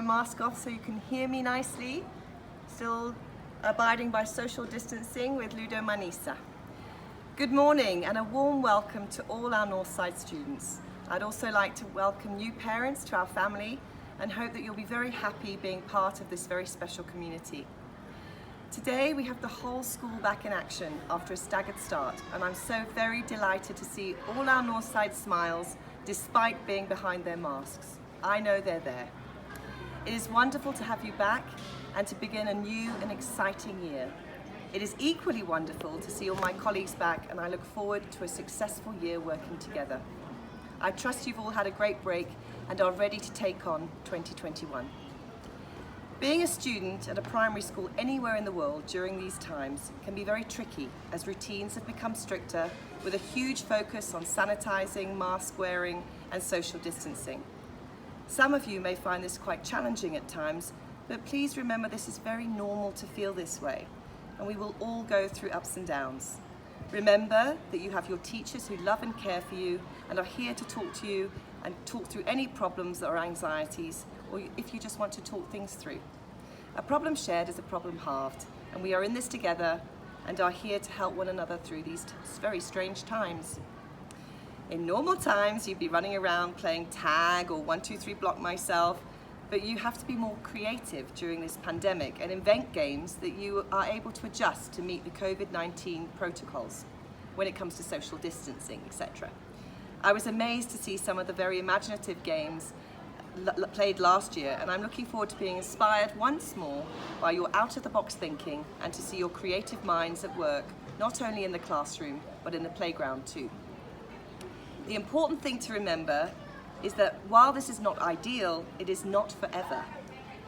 my mask off so you can hear me nicely. Still abiding by social distancing with Ludo Manisa. Good morning and a warm welcome to all our Northside students. I'd also like to welcome new parents to our family and hope that you'll be very happy being part of this very special community. Today we have the whole school back in action after a staggered start, and I'm so very delighted to see all our Northside smiles despite being behind their masks. I know they're there. It is wonderful to have you back and to begin a new and exciting year. It is equally wonderful to see all my colleagues back, and I look forward to a successful year working together. I trust you've all had a great break and are ready to take on 2021. Being a student at a primary school anywhere in the world during these times can be very tricky, as routines have become stricter with a huge focus on sanitizing, mask wearing and social distancing. Some of you may find this quite challenging at times, but please remember this is very normal to feel this way, and we will all go through ups and downs. Remember that you have your teachers who love and care for you and are here to talk to you and talk through any problems or anxieties, or if you just want to talk things through. A problem shared is a problem halved, and we are in this together and are here to help one another through these very strange times. In normal times, you'd be running around playing tag or 1, 2, 3 block myself, but you have to be more creative during this pandemic and invent games that you are able to adjust to meet the COVID-19 protocols when it comes to social distancing, etc. I was amazed to see some of the very imaginative games played last year, and I'm looking forward to being inspired once more by your out-of-the-box thinking and to see your creative minds at work, not only in the classroom, but in the playground too. The important thing to remember is that while this is not ideal, it is not forever.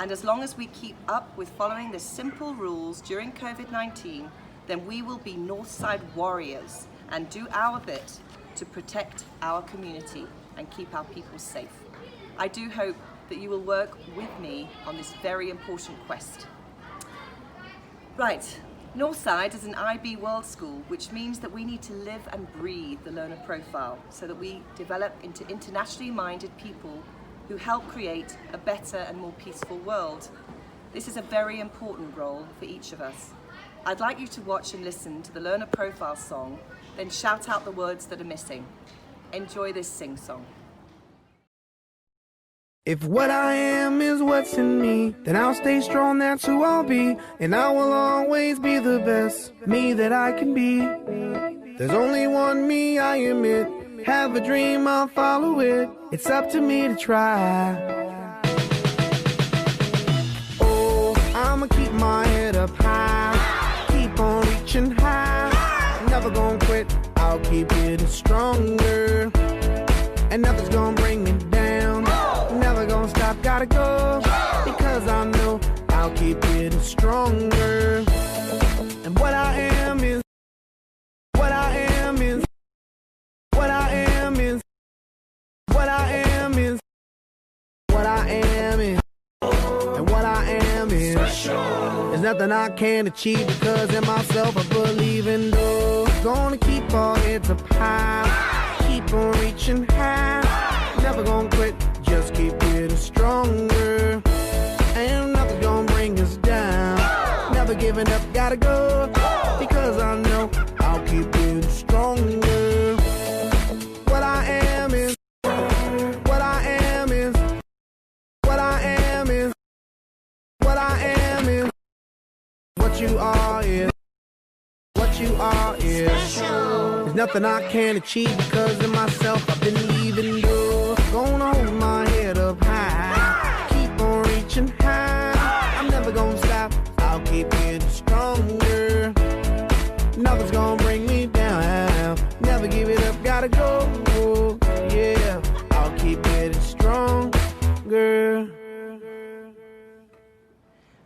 And as long as we keep up with following the simple rules during COVID-19, then we will be Northside warriors and do our bit to protect our community and keep our people safe. I do hope that you will work with me on this very important quest. Right, Northside is an IB World School, which means that we need to live and breathe the learner profile so that we develop into internationally minded people who help create a better and more peaceful world. This is a very important role for each of us. I'd like you to watch and listen to the learner profile song, then shout out the words that are missing. Enjoy this sing-song. If what I am is what's in me, then I'll stay strong, that's who I'll be. And I will always be the best me that I can be. There's only one me, I admit. Have a dream, I'll follow it. It's up to me to try. Oh, I'ma keep my head up high. Keep on reaching high. Never gonna quit, I'll keep getting stronger. And nothing's gonna bring me down. Never gonna stop, gotta go, because I know I'll keep getting stronger. And what I am is, what I am is, what I am is, what I am is, what I am is, and what I am is. There's nothing I can't achieve, because in myself I believe in. Though gonna keep our heads up high, keep on reaching high, never gonna quit. Just keep getting stronger, and nothing's gonna bring us down. Never giving up, gotta go, because I know I'll keep getting stronger. What I am is, what I am is, what I am is, what I am is, what you are is, what you are is. There's nothing I can't achieve, because in myself I believe in you. Gonna hold my head up high, keep on reaching high. I'm never gonna stop, I'll keep getting stronger. Nothing's gonna bring me down. Never give it up, gotta go. Yeah, I'll keep getting stronger.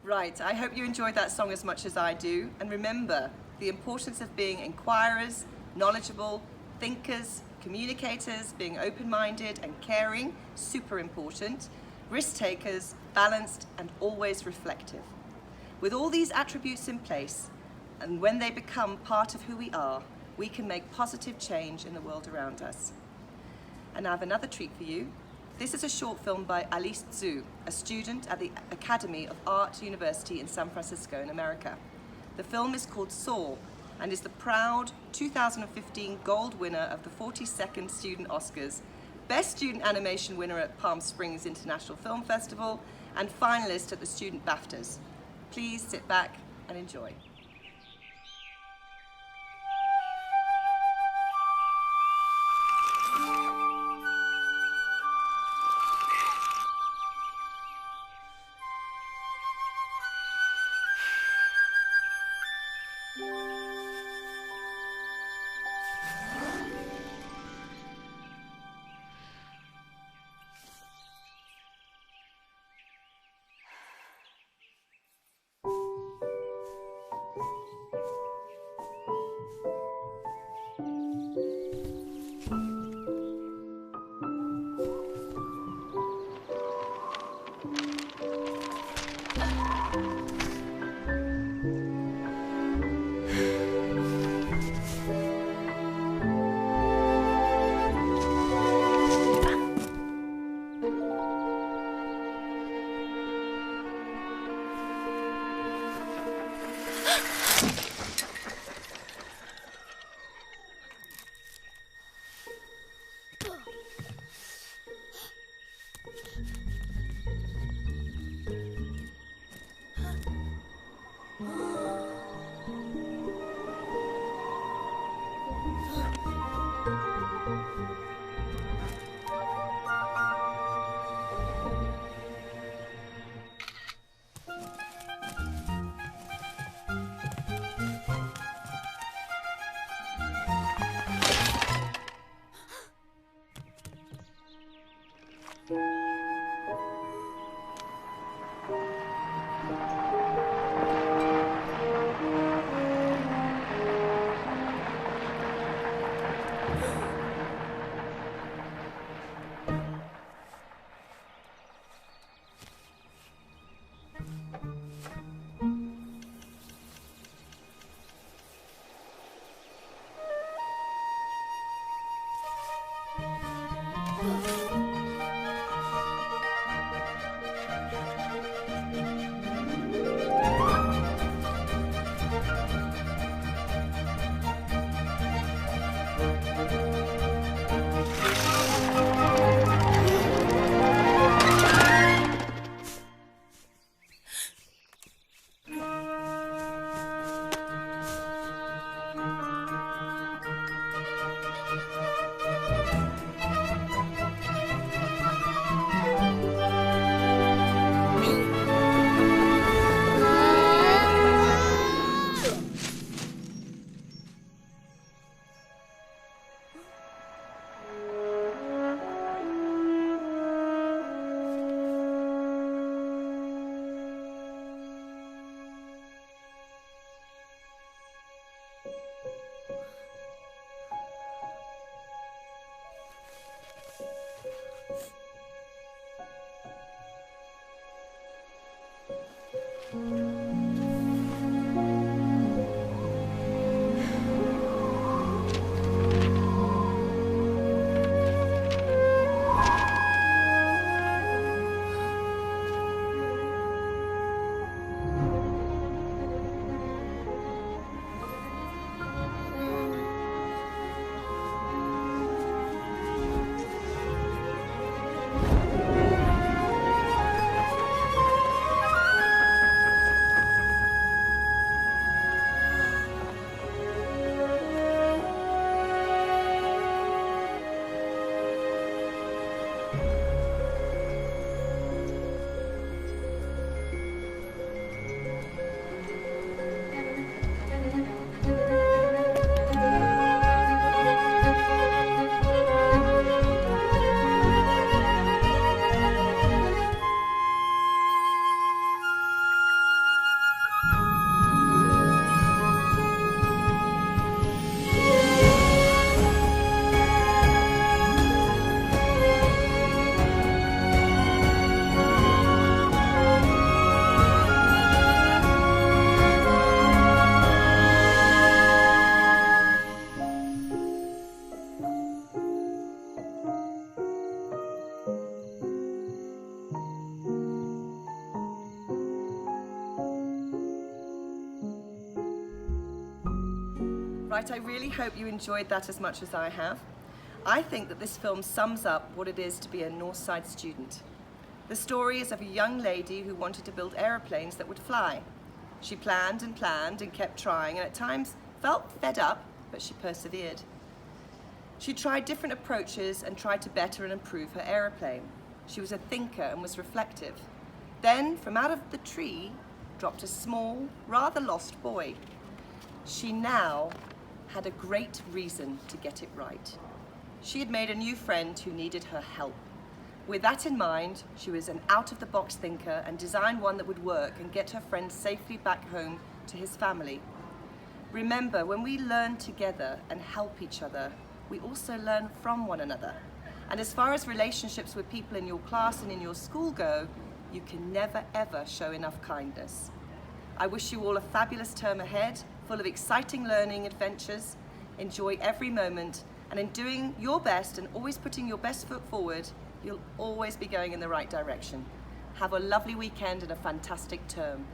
Right, I hope you enjoyed that song as much as I do. And remember the importance of being inquirers, knowledgeable, thinkers, communicators, being open-minded and caring, super important, risk-takers, balanced and always reflective. With all these attributes in place, and when they become part of who we are, we can make positive change in the world around us. And I have another treat for you. This is a short film by Alice Zhu, a student at the Academy of Art University in San Francisco in America. The film is called Saw and is the proud 2015 gold winner of the 42nd Student Oscars, Best Student Animation winner at Palm Springs International Film Festival, and finalist at the Student BAFTAs. Please sit back and enjoy. Right, I really hope you enjoyed that as much as I have. I think that this film sums up what it is to be a Northside student. The story is of a young lady who wanted to build aeroplanes that would fly. She planned and kept trying, and at times felt fed up, but she persevered. She tried different approaches and tried to better and improve her aeroplane. She was a thinker and was reflective. Then, from out of the tree, dropped a small, rather lost boy. She now had a great reason to get it right. She had made a new friend who needed her help. With that in mind, she was an out-of-the-box thinker and designed one that would work and get her friend safely back home to his family. Remember, when we learn together and help each other, we also learn from one another. And as far as relationships with people in your class and in your school go, you can never ever show enough kindness. I wish you all a fabulous term ahead, full of exciting learning adventures. Enjoy every moment, and in doing your best and always putting your best foot forward, you'll always be going in the right direction. Have a lovely weekend and a fantastic term.